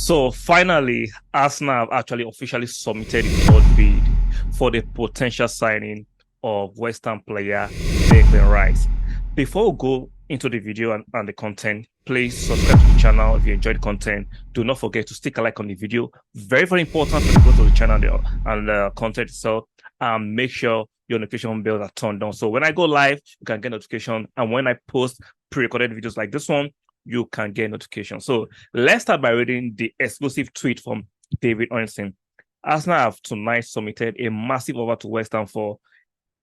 So finally, Arsenal have actually officially submitted a third bid for the potential signing of West Ham player Declan Rice. Before we go into the video and the content, please subscribe to the channel if you enjoyed the content. Do not forget to stick a like on the video. Very, very important to go to the channel and the content itself. Make sure your notification bells are turned on. So when I go live, you can get notification. And when I post pre-recorded videos like this one, you can get notification. So let's start by reading the exclusive tweet from David Ornstein. Arsenal have tonight submitted a massive offer to West Ham for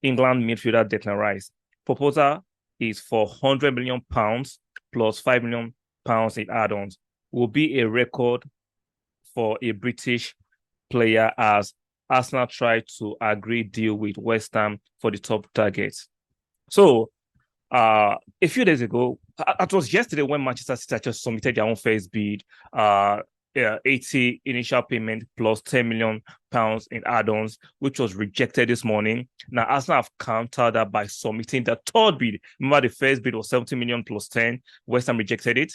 England midfielder Declan Rice. Proposal is for £100 million plus £5 million in add-ons. Will be a record for a British player as Arsenal tried to agree deal with West Ham for the top targets. So a few days ago, it was yesterday when Manchester City just submitted their own first bid, 80 initial payment plus £10 million in add-ons, which was rejected this morning. Now, Arsenal have countered that by submitting the third bid. Remember, the first bid was 70 million plus 10. West Ham rejected it.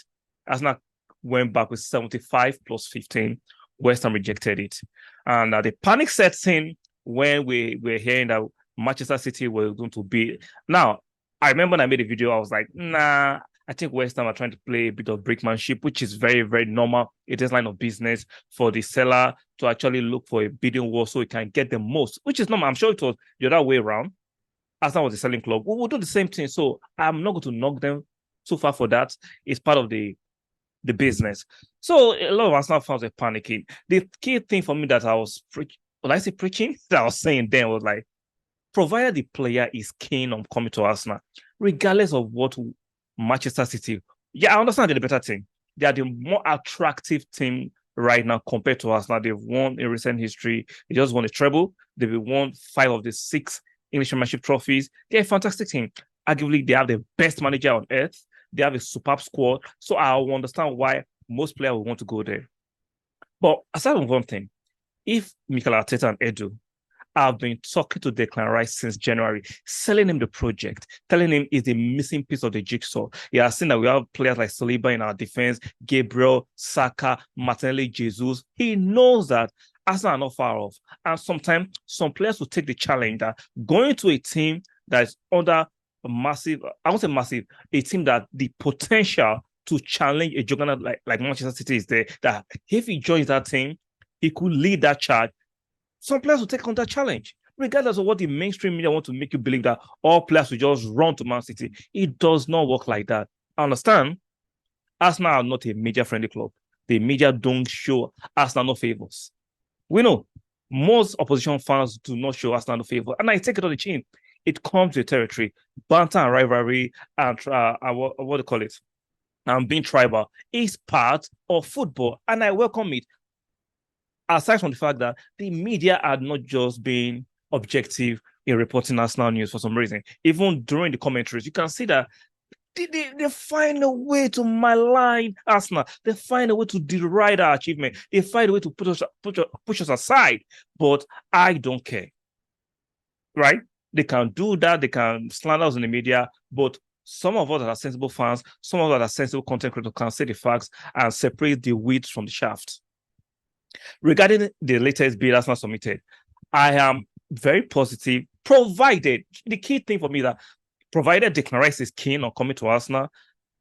Arsenal went back with 75 plus 15. West Ham rejected it. And the panic sets in when we were hearing that Manchester City were going to be. Now, I remember when I made a video, I was like, nah, I think West Ham are trying to play a bit of brickmanship, which is very, very normal. It is line of business for the seller to actually look for a bidding war so he can get the most, which is normal. I'm sure it was the other way around. Arsenal was the selling club. We will do the same thing. So I'm not going to knock them too far for that. It's part of the business. So a lot of Arsenal fans were panicking. The key thing for me that I was preaching, that I was saying then was like, provided the player is keen on coming to Arsenal, regardless of what Manchester City, I understand they're the better team. They are the more attractive team right now compared to Arsenal. They've won in recent history. They just won a treble. They've won 5 of the 6 English Premiership trophies. They're a fantastic team. Arguably, they have the best manager on earth. They have a superb squad. So I will understand why most players will want to go there. But aside from one thing, if Mikel Arteta and Edu have been talking to Declan Rice since January, selling him the project, telling him he's the missing piece of the jigsaw. He has seen that we have players like Saliba in our defense, Gabriel, Saka, Martinelli, Jesus. He knows that Arsenal are not far off. And sometimes some players will take the challenge that going to a team that is under a massive, I won't say massive, a team that the potential to challenge a juggernaut like Manchester City is there, that if he joins that team, he could lead that charge. Some players will take on that challenge, regardless of what the mainstream media want to make you believe that all players will just run to Man City. It does not work like that. I understand. Arsenal are not a media-friendly club. The media don't show Arsenal no favors. We know most opposition fans do not show Arsenal no favor, and I take it on the chin. It comes with territory, banter and rivalry, and what do you call it? And being tribal is part of football, and I welcome it. Aside from the fact that the media are not just being objective in reporting Arsenal news for some reason, even during the commentaries, you can see that they find a way to malign Arsenal. They find a way to deride our achievement. They find a way to push us aside. But I don't care, right? They can do that. They can slander us in the media. But some of us that are sensible fans, some of us that are sensible content creators can say the facts and separate the wheat from the shaft. Regarding the latest bid Arsenal submitted, I am very positive, provided the key thing for me that provided Declan Rice is keen on coming to Arsenal,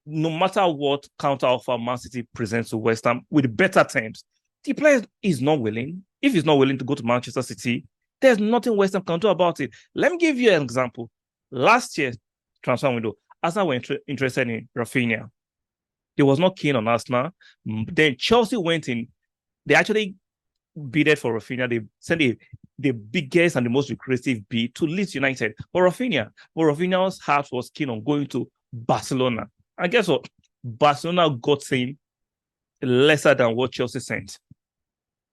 no matter what counter offer Man City presents to West Ham with better terms, the player is not willing. If he's not willing to go to Manchester City, there's nothing West Ham can do about it. Let me give you an example. Last year's transfer window, Arsenal were interested in Rafinha. He was not keen on Arsenal. Then Chelsea went in. They actually bidded for Rafinha. They sent the biggest and the most lucrative bid to Leeds United for Rafinha. But Rafinha's heart was keen on going to Barcelona. And guess what? Barcelona got him lesser than what Chelsea sent.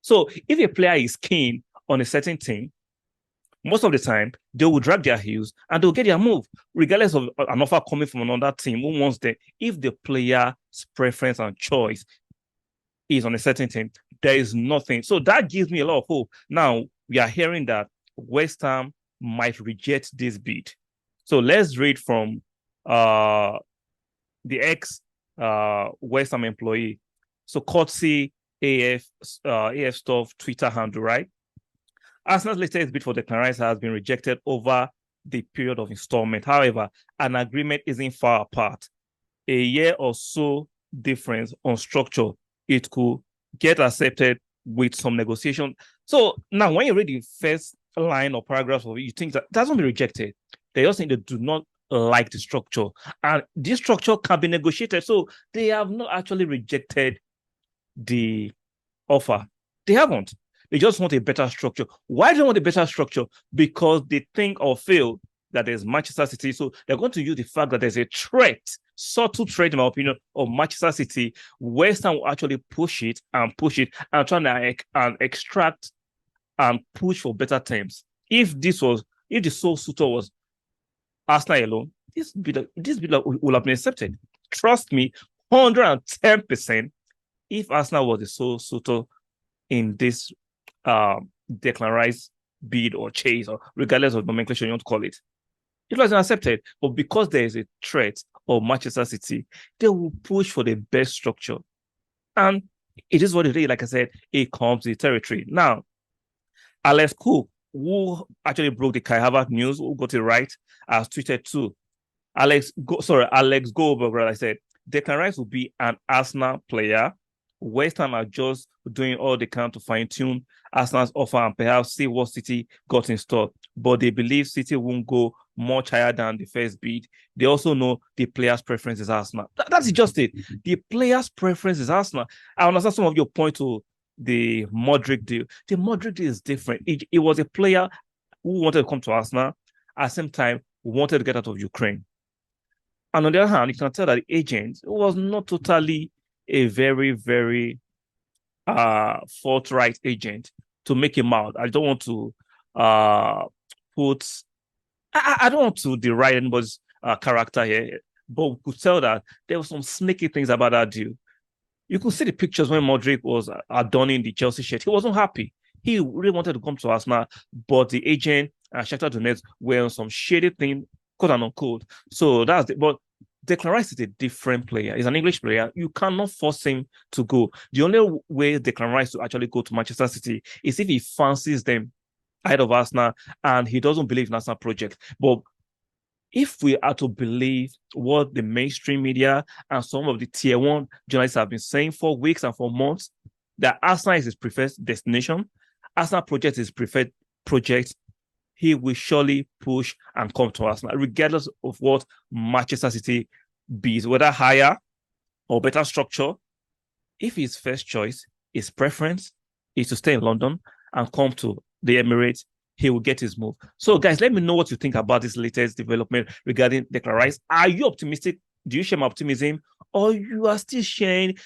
So if a player is keen on a certain team, most of the time, they will drag their heels and they'll get their move, regardless of an offer coming from another team who wants them. If the player's preference and choice is on a certain team, there is nothing. So that gives me a lot of hope. Now, we are hearing that West Ham might reject this bid. So let's read from the ex West Ham employee. So courtesy AF stuff Twitter handle, right? Arsenal's latest bid for Declan Rice has been rejected over the period of installment. However, an agreement isn't far apart. A year or so difference on structure, it could get accepted with some negotiation. So now, when you read the first line or paragraph of it, you think that doesn't be rejected. They just think they do not like the structure, and this structure can be negotiated. So they have not actually rejected the offer. They haven't. They just want a better structure. Why do they want a better structure? Because they think or feel that there's Manchester City. So they're going to use the fact that there's a threat, subtle threat, in my opinion, of Manchester City. West Ham will actually push it and try to extract and push for better terms. If the sole suitor was Arsenal alone, this bid will have been accepted. Trust me, 110%. If Arsenal was the sole suitor in this Declan Rice bid or chase, or regardless of nomenclature you want to call it, it wasn't accepted. But because there is a threat of Manchester City, they will push for the best structure. And it is what it is. Like I said, it comes to the territory. Now, Alex Cook, who actually broke the Kai Havertz news, who got it right, has tweeted too. Alex Goldberg, I said, Declan Rice will be an Arsenal player. West Ham are just doing all they can to fine-tune Arsenal's offer and perhaps see what City got in store. But they believe City won't go much higher than the first bid. They also know the player's preference is Arsenal. That's just it. The player's preference is Arsenal. I understand some of your point to the Modric deal. The Modric deal is different. It was a player who wanted to come to Arsenal, at the same time wanted to get out of Ukraine. And on the other hand, you can tell that the agent was not totally a very, very forthright agent to make him out. I don't want to I don't want to deride anybody's character here, but we could tell that there were some sneaky things about that deal. You could see the pictures when Modric was adorning the Chelsea shirt. He wasn't happy. He really wanted to come to Arsenal, but the agent and Shakhtar Donetsk were on some shady thing, quote and unquote. So that's it. But Declan Rice is a different player. He's an English player. You cannot force him to go. The only way Declan Rice to actually go to Manchester City is if he fancies them ahead of Arsenal and he doesn't believe in Arsenal project. But if we are to believe what the mainstream media and some of the tier one journalists have been saying for weeks and for months, that Arsenal is his preferred destination, Arsenal project is preferred project, he will surely push and come to Arsenal, regardless of what Manchester City bids, whether higher or better structure. If his first choice, his preference is to stay in London and come to the Emirates, he will get his move. So, guys, let me know what you think about this latest development regarding Declan Rice. Are you optimistic? Do you share my optimism? Or you are still sharing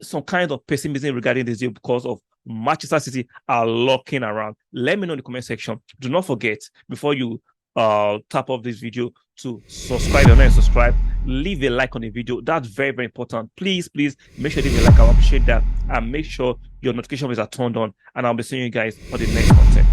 some kind of pessimism regarding this deal because of Manchester City are looking around? Let me know in the comment section. Do not forget, before you tap off this video, to subscribe or not subscribe, leave a like on the video. That's very, very important. Please make sure you leave a like. I appreciate that, and make sure your notification bells are turned on, and I'll be seeing you guys for the next content.